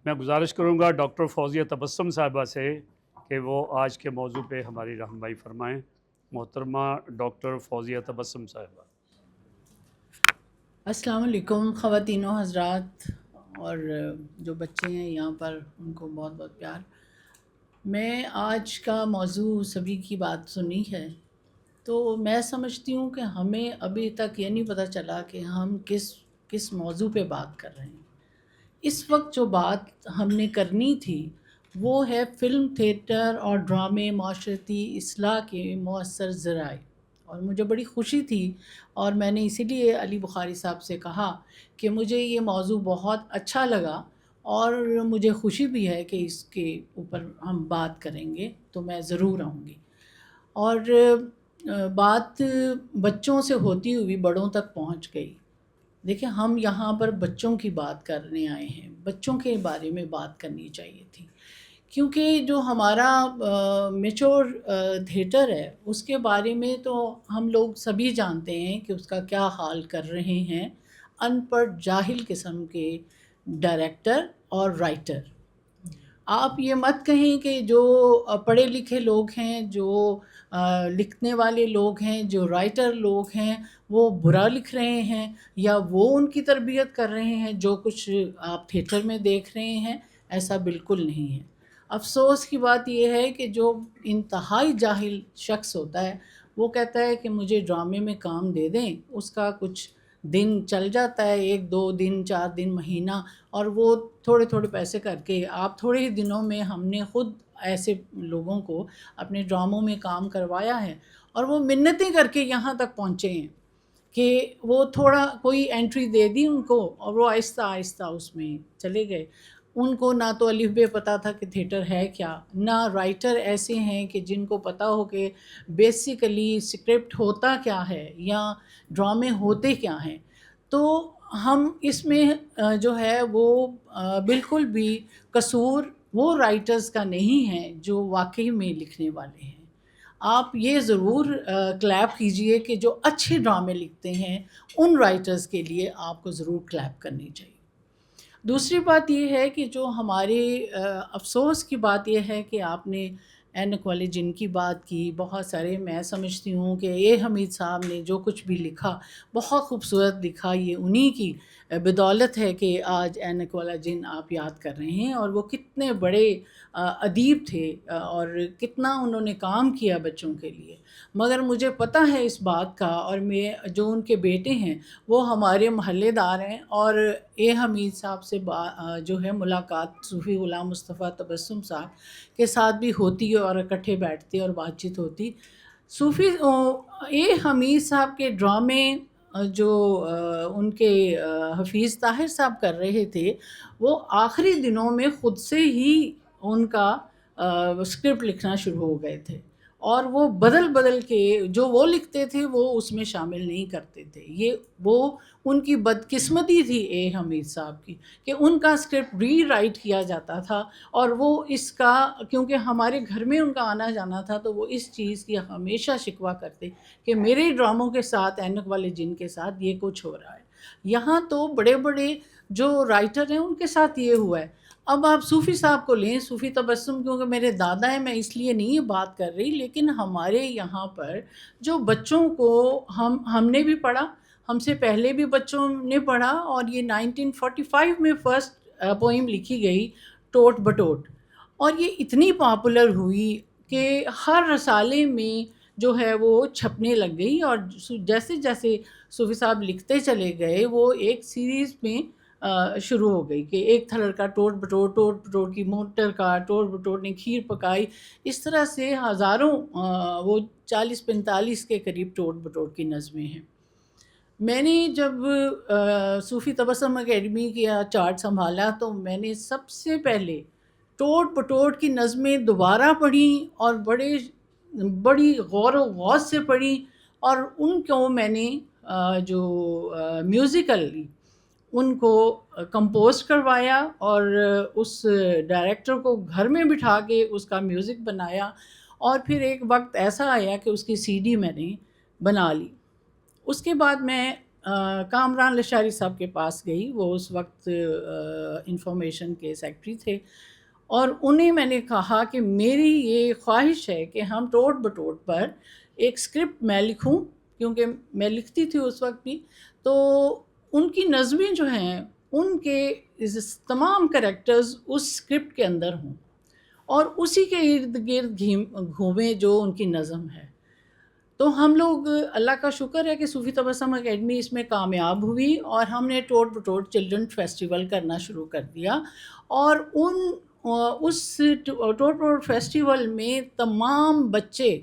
میں گزارش کروں گا ڈاکٹر فوزیہ تبسم صاحبہ سے کہ وہ آج کے موضوع پہ ہماری رہنمائی فرمائیں۔ محترمہ ڈاکٹر فوزیہ تبسم صاحبہ۔ السلام علیکم خواتین و حضرات، اور جو بچے ہیں یہاں پر ان کو بہت بہت پیار۔ میں آج کا موضوع سبھی کی بات سنی ہے، تو میں سمجھتی ہوں کہ ہمیں ابھی تک یہ نہیں پتہ چلا کہ ہم کس موضوع پہ بات کر رہے ہیں۔ اس وقت جو بات ہم نے کرنی تھی وہ ہے فلم، تھیٹر اور ڈرامے معاشرتی اصلاح کے مؤثر ذرائع، اور مجھے بڑی خوشی تھی اور میں نے اسی لیے علی بخاری صاحب سے کہا کہ مجھے یہ موضوع بہت اچھا لگا اور مجھے خوشی بھی ہے کہ اس کے اوپر ہم بات کریں گے، تو میں ضرور آؤں گی۔ اور بات بچوں سے ہوتی ہوئی بڑوں تک پہنچ گئی۔ دیکھیں، ہم یہاں پر بچوں کی بات کرنے آئے ہیں، بچوں کے بارے میں بات کرنی چاہیے تھی، کیونکہ جو ہمارا میچور تھیٹر ہے اس کے بارے میں تو ہم لوگ سبھی جانتے ہیں کہ اس کا کیا حال کر رہے ہیں ان پڑھ جاہل قسم کے ڈائریکٹر اور رائٹر۔ آپ یہ مت کہیں کہ جو پڑھے لکھے لوگ ہیں، جو لکھنے والے لوگ ہیں، جو رائٹر لوگ ہیں، وہ برا لکھ رہے ہیں یا وہ ان کی تربیت کر رہے ہیں جو کچھ آپ تھیٹر میں دیکھ رہے ہیں۔ ایسا بالکل نہیں ہے۔ افسوس کی بات یہ ہے کہ جو انتہائی جاہل شخص ہوتا ہے وہ کہتا ہے کہ مجھے ڈرامے میں کام دے دیں، اس کا کچھ دن چل جاتا ہے، 1 2 دن 4 دن مہینہ، اور وہ تھوڑے تھوڑے پیسے کر کے آپ تھوڑے ہی دنوں میں، ہم نے خود ایسے لوگوں کو اپنے ڈراموں میں کام کروایا ہے اور وہ منتیں کر کے یہاں تک پہنچے ہیں کہ وہ تھوڑا کوئی انٹری دے دی ان کو اور وہ آہستہ آہستہ اس میں چلے گئے۔ ان کو نہ تو الف بے پتہ تھا کہ تھیٹر ہے کیا، نہ رائٹر ایسے ہیں کہ جن کو پتہ ہو کہ بیسیکلی اسکرپٹ ہوتا کیا ہے یا ڈرامے ہوتے کیا ہیں۔ تو ہم اس میں جو ہے وہ بالکل بھی قصور وہ رائٹرز کا نہیں ہے جو واقعی میں لکھنے والے ہیں۔ آپ یہ ضرور کلیپ کیجئے کہ جو اچھے ڈرامے لکھتے ہیں ان رائٹرز کے لیے آپ کو ضرور کلیپ کرنی چاہیے۔ دوسری بات یہ ہے کہ جو ہمارے افسوس کی بات یہ ہے کہ آپ نے اینک والے جن کی بات کی، بہت سارے، میں سمجھتی ہوں کہ یہ حمید صاحب نے جو کچھ بھی لکھا بہت خوبصورت لکھا، یہ انہی کی بدولت ہے کہ آج اینک والا جن آپ یاد کر رہے ہیں، اور وہ کتنے بڑے ادیب تھے اور کتنا انہوں نے کام کیا بچوں کے لیے۔ مگر مجھے پتہ ہے اس بات کا، اور میں جو ان کے بیٹے ہیں وہ ہمارے محلے دار ہیں، اور اے حمید صاحب سے جو ہے ملاقات صوفی غلام مصطفیٰ تبسم صاحب کے ساتھ بھی ہوتی اور اکٹھے بیٹھتے اور بات چیت ہوتی۔ صوفی اے حمید صاحب کے ڈرامے جو ان کے حفیظ طاہر صاحب کر رہے تھے، وہ آخری دنوں میں خود سے ہی ان کا اسکرپٹ لکھنا شروع ہو گئے تھے، اور وہ بدل بدل کے جو وہ لکھتے تھے وہ اس میں شامل نہیں کرتے تھے۔ یہ وہ ان کی بدقسمتی تھی اے حمید صاحب کی کہ ان کا اسکرپٹ ری رائٹ کیا جاتا تھا، اور وہ اس کا، کیونکہ ہمارے گھر میں ان کا آنا جانا تھا تو وہ اس چیز کی ہمیشہ شکوہ کرتے کہ میرے ڈراموں کے ساتھ، اینک والے جن کے ساتھ یہ کچھ ہو رہا ہے۔ یہاں تو بڑے بڑے جو رائٹر ہیں ان کے ساتھ یہ ہوا ہے۔ اب آپ صوفی صاحب کو لیں، صوفی تبسم، کیونکہ میرے دادا ہیں میں اس لیے نہیں یہ بات کر رہی، لیکن ہمارے یہاں پر جو بچوں کو ہم نے بھی پڑھا، ہم سے پہلے بھی بچوں نے پڑھا، اور یہ 1945 میں فرسٹ پوئم لکھی گئی ٹوٹ بٹوٹ، اور یہ اتنی پاپولر ہوئی کہ ہر رسالے میں جو ہے وہ چھپنے لگ گئی، اور جیسے جیسے صوفی صاحب لکھتے چلے گئے وہ ایک سیریز میں شروع ہو گئی کہ ایک تھا لڑکا ٹوٹ بٹوٹ، ٹوٹ بٹوٹ کی موٹر کا، ٹوٹ بٹوٹ نے کھیر پکائی، اس طرح سے ہزاروں، وہ 40 45 کے قریب ٹوٹ بٹوٹ کی نظمیں ہیں۔ میں نے جب صوفی تبسم اکیڈمی کا چارٹ سنبھالا تو میں نے سب سے پہلے ٹوٹ بٹوٹ کی نظمیں دوبارہ پڑھیں اور بڑی غور و غوض سے پڑھیں، اور ان کو میں نے جو میوزیکلی ان کو کمپوز کروایا، اور اس ڈائریکٹر کو گھر میں بٹھا کے اس کا میوزک بنایا، اور پھر ایک وقت ایسا آیا کہ اس کی CD میں نے بنا لی۔ اس کے بعد میں کامران لشاری صاحب کے پاس گئی، وہ اس وقت انفارمیشن کے سیکرٹری تھے، اور انہیں میں نے کہا کہ میری یہ خواہش ہے کہ ہم ٹوٹ بٹوٹ پر ایک اسکرپٹ میں لکھوں، کیونکہ میں لکھتی تھی اس وقت بھی، تو ان کی نظمیں جو ہیں ان کے تمام کریکٹرز اس اسکرپٹ کے اندر ہوں اور اسی کے ارد گرد گھومیں جو ان کی نظم ہے۔ تو ہم لوگ، اللہ کا شکر ہے کہ صوفی تبسم اکیڈمی اس میں کامیاب ہوئی، اور ہم نے ٹوٹ بٹوٹ چلڈرن فیسٹیول کرنا شروع کر دیا، اور اس ٹوٹ بٹوٹ فیسٹیول میں تمام بچے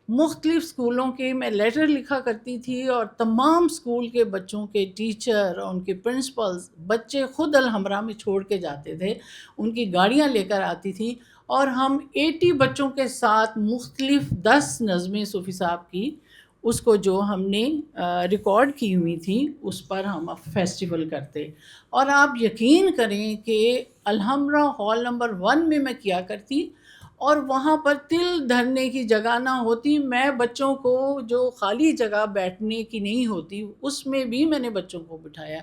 مختلف اسکولوں کے، میں لیٹر لکھا کرتی تھی، اور تمام اسکول کے بچوں کے ٹیچر اور ان کے پرنسپلز بچے خود الحمرا میں چھوڑ کے جاتے تھے، ان کی گاڑیاں لے کر آتی تھی، اور ہم 80 بچوں کے ساتھ مختلف 10 نظمیں صوفی صاحب کی، اس کو جو ہم نے ریکارڈ کی ہوئی تھی اس پر ہم فیسٹیول کرتے۔ اور آپ یقین کریں کہ الحمرا ہال نمبر 1 میں میں کیا کرتی، اور وہاں پر تل دھرنے کی جگہ نہ ہوتی، میں بچوں کو، جو خالی جگہ بیٹھنے کی نہیں ہوتی اس میں بھی میں نے بچوں کو بٹھایا،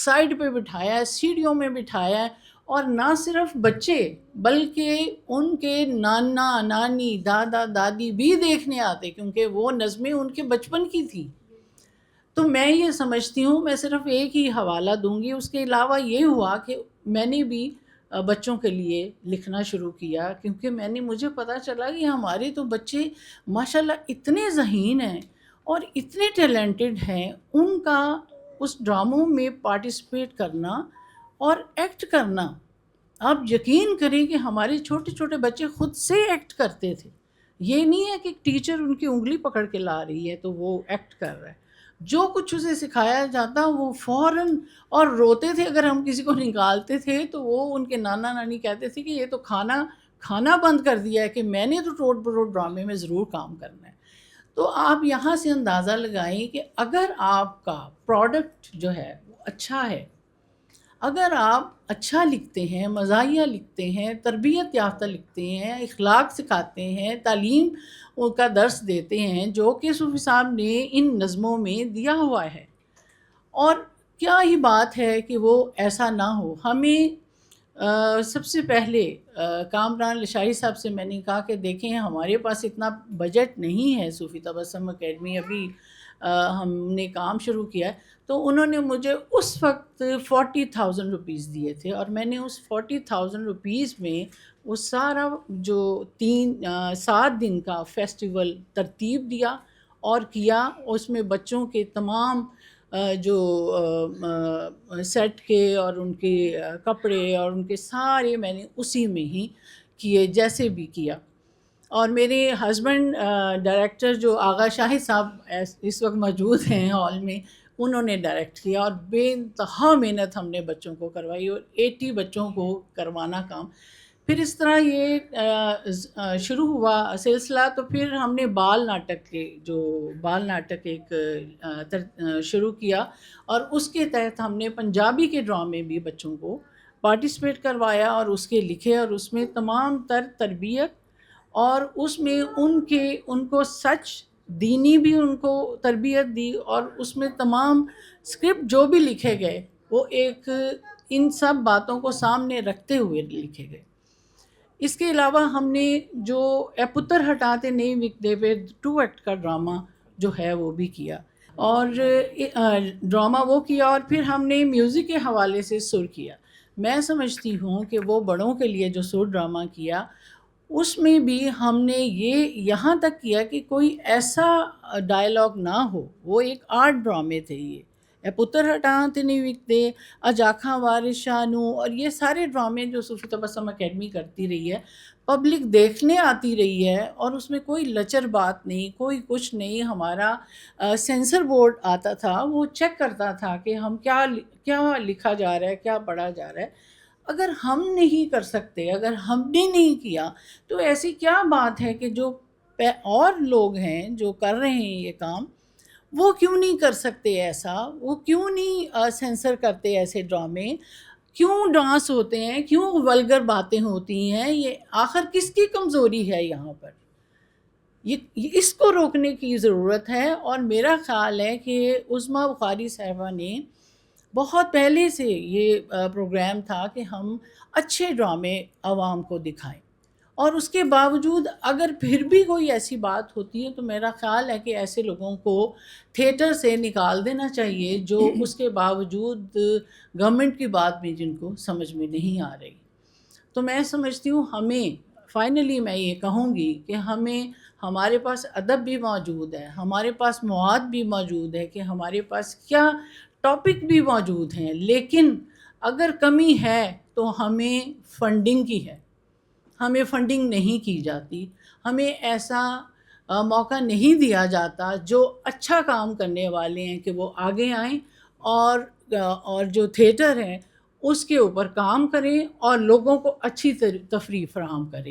سائڈ پہ بٹھایا، سیڑھیوں میں بٹھایا، اور نہ صرف بچے بلکہ ان کے نانا نانی دادا دادی بھی دیکھنے آتے، کیونکہ وہ نظمیں ان کے بچپن کی تھی۔ تو میں یہ سمجھتی ہوں، میں صرف ایک ہی حوالہ دوں گی، اس کے علاوہ یہ ہوا کہ میں نے بھی بچوں کے لیے لکھنا شروع کیا، کیونکہ مجھے پتہ چلا کہ ہمارے تو بچے ماشاءاللہ اتنے ذہین ہیں اور اتنے ٹیلنٹڈ ہیں، ان کا اس ڈراموں میں پارٹیسپیٹ کرنا اور ایکٹ کرنا، آپ یقین کریں کہ ہمارے چھوٹے چھوٹے بچے خود سے ایکٹ کرتے تھے۔ یہ نہیں ہے کہ ٹیچر ان کی انگلی پکڑ کے لا رہی ہے تو وہ ایکٹ کر رہا ہے، جو کچھ اسے سکھایا جاتا وہ فوراً، اور روتے تھے اگر ہم کسی کو نکالتے تھے تو وہ ان کے نانا نانی کہتے تھے کہ یہ تو کھانا بند کر دیا ہے، کہ میں نے تو ٹوٹ بروٹ ڈرامے میں ضرور کام کرنا ہے۔ تو آپ یہاں سے اندازہ لگائیں کہ اگر آپ کا پروڈکٹ جو ہے وہ اچھا ہے، اگر آپ اچھا لکھتے ہیں، مزاحیہ لکھتے ہیں، تربیت یافتہ لکھتے ہیں، اخلاق سکھاتے ہیں، تعلیم کا درس دیتے ہیں، جو کہ صوفی صاحب نے ان نظموں میں دیا ہوا ہے، اور کیا ہی بات ہے کہ وہ ایسا نہ ہو۔ ہمیں سب سے پہلے کامران لشاری صاحب سے میں نے کہا کہ دیکھیں ہمارے پاس اتنا بجٹ نہیں ہے، صوفی تبسم اکیڈمی ابھی ہم نے کام شروع کیا ہے، تو انہوں نے مجھے اس وقت 40,000 روپیز دیے تھے، اور میں نے اس 40,000 روپیز میں وہ سارا جو 7 دن کا فیسٹیول ترتیب دیا اور کیا، اس میں بچوں کے تمام جو سیٹ کے اور ان کے کپڑے اور ان کے سارے میں نے اسی میں ہی کیے جیسے بھی کیا۔ اور میرے ہسبینڈ ڈائریکٹر جو آغا شاہد صاحب اس وقت موجود ہیں ہال میں، انہوں نے ڈائریکٹ کیا، اور بے انتہا محنت ہم نے بچوں کو کروائی، اور 80 بچوں کو کروانا کام۔ پھر اس طرح یہ شروع ہوا سلسلہ، تو پھر ہم نے بال ناٹک ایک شروع کیا، اور اس کے تحت ہم نے پنجابی کے ڈرامے بھی بچوں کو پارٹیسپیٹ کروایا، اور اس کے لکھے، اور اس میں تمام تربیت، اور اس میں ان کو سچ دینی بھی ان کو تربیت دی، اور اس میں تمام اسکرپٹ جو بھی لکھے گئے وہ ایک ان سب باتوں کو سامنے رکھتے ہوئے لکھے گئے۔ اس کے علاوہ ہم نے جو اے پتر ہٹاتے نہیں وکدے پہ 2 ایکٹ کا ڈرامہ جو ہے وہ بھی کیا، اور ڈرامہ وہ کیا، اور پھر ہم نے میوزک کے حوالے سے سر کیا۔ میں سمجھتی ہوں کہ وہ بڑوں کے لیے جو سر ڈرامہ کیا، اس میں بھی ہم نے یہ یہاں تک کیا کہ کوئی ایسا ڈائلاگ نہ ہو، وہ ایک آرٹ ڈرامے تھے یہ، اے پتر ہٹاتے نہیں وکدے، اج آکھاں وارث شاہ نوں، اور یہ سارے ڈرامے جو صوفی تبسم اکیڈمی کرتی رہی ہے، پبلک دیکھنے آتی رہی ہے، اور اس میں کوئی لچر بات نہیں، کوئی کچھ نہیں۔ ہمارا سینسر بورڈ آتا تھا، وہ چیک کرتا تھا کہ ہم کیا لکھا جا رہا ہے، کیا پڑھا جا رہا ہے۔ اگر ہم نہیں کر سکتے، اگر ہم نے نہیں کیا، تو ایسی کیا بات ہے کہ جو اور لوگ ہیں جو کر رہے ہیں یہ کام، وہ کیوں نہیں کر سکتے ایسا؟ وہ کیوں نہیں سینسر کرتے ایسے ڈرامے؟ کیوں ڈانس ہوتے ہیں؟ کیوں ولگر باتیں ہوتی ہیں؟ یہ آخر کس کی کمزوری ہے یہاں پر؟ اس کو روکنے کی ضرورت ہے. اور میرا خیال ہے کہ عظمیٰ بخاری صاحبہ نے بہت پہلے سے یہ پروگرام تھا کہ ہم اچھے ڈرامے عوام کو دکھائیں، اور اس کے باوجود اگر پھر بھی کوئی ایسی بات ہوتی ہے تو میرا خیال ہے کہ ایسے لوگوں کو تھیٹر سے نکال دینا چاہیے جو اس کے باوجود گورنمنٹ کی بات میں جن کو سمجھ میں نہیں آ رہی. تو میں سمجھتی ہوں ہمیں فائنلی میں یہ کہوں گی کہ ہمارے پاس ادب بھی موجود ہے، ہمارے پاس مواد بھی موجود ہے، کہ ہمارے پاس کیا ٹاپک بھی موجود ہیں، لیکن اگر کمی ہے تو ہمیں فنڈنگ کی ہے. ہمیں فنڈنگ نہیں کی جاتی، ہمیں ایسا موقع نہیں دیا جاتا. جو اچھا کام کرنے والے ہیں کہ وہ آگے آئیں اور جو تھیٹر ہیں اس کے اوپر کام کریں اور لوگوں کو اچھی تفریح فراہم کریں.